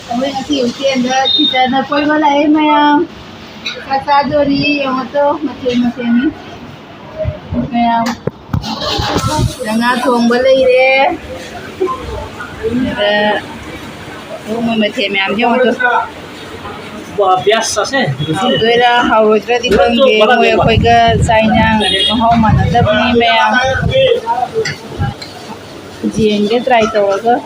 Kami kasi yung tienda, kita na po yung malay, mayam. Kasado rin yung ito, masin-masin. Mayam. Nangatong balay rin. Yung may masin, mayam. Yung ito. biasa sih. Tôi là hầu ra đi con ghế ngồi quay cái sai nhang hầu mà nó đập đi mẹ riêng cái trai tổ cơ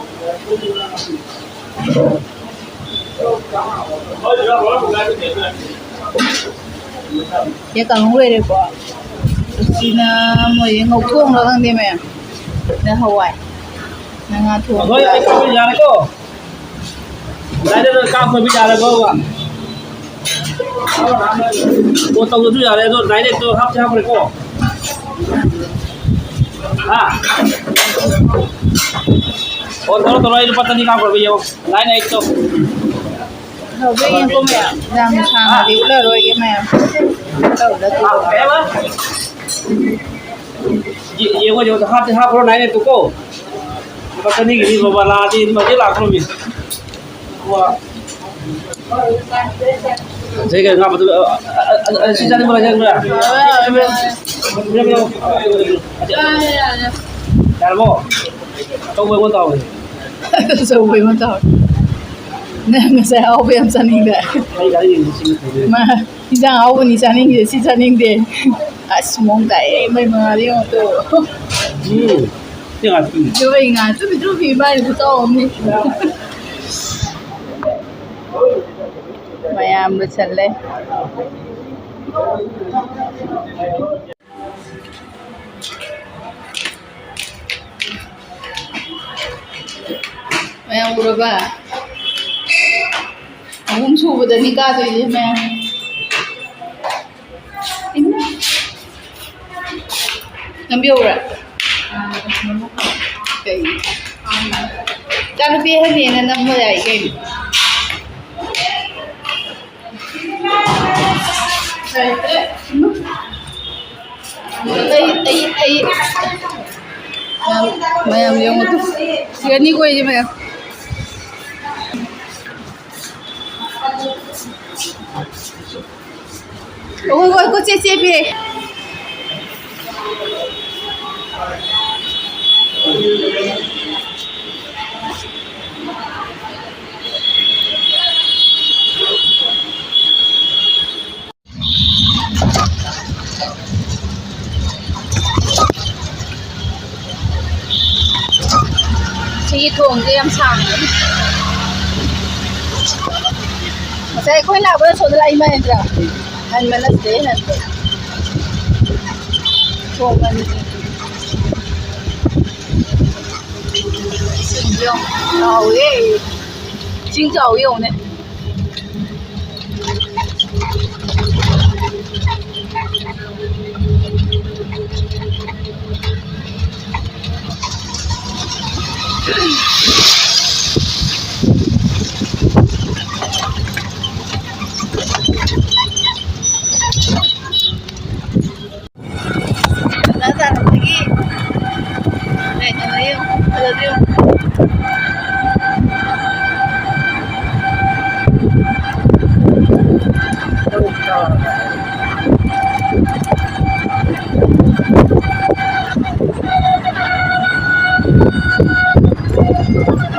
cái cần quay được bỏ xin mày ngọc thuông nó thằng đi mẹ nó hầu ai nó ngã thuông rồi anh không bây giờ này cô đây đây cao phải bây giờ này cô ạ cô tông tôi giờ này rồi đấy tôi hấp này cô oh kalau itu patah nih kampung beliau lain itu hầu bây giờ cô mẹ đang sang đi là rồi cái mẹ đâu là ये वो जो हाथ हाथ रो नहीं तो को पता नहीं कि बाबा ला दी मुझे ला करो भी वाह thế cái ngọc tôi xin ra đi bao giờ nữa làm bộ tôi với con tàu rồi với con tàu nè người sẽ áo với em sang ninh đấy mà đi sang áo với đi sang ninh thì xin sang ninh đi à mong đại mấy mà đi ông tôi thế là chú mình à chú bị mai được to không Mayam bercele. Mayam berubah. Aku coba dah nikah tu je mayam. Ini. Ambil orang. Okay. Kalau biar ni nak mulai kan. Mayam yung ito. Gani ko yun mayam. Oh, ko cecepi. Chị thường cho em sàng sẽ khối nào với số lại mà anh mà nó dễ là thường anh sử dụng rồi chính dầu dùng này đã ra lagi. Này, thấy không?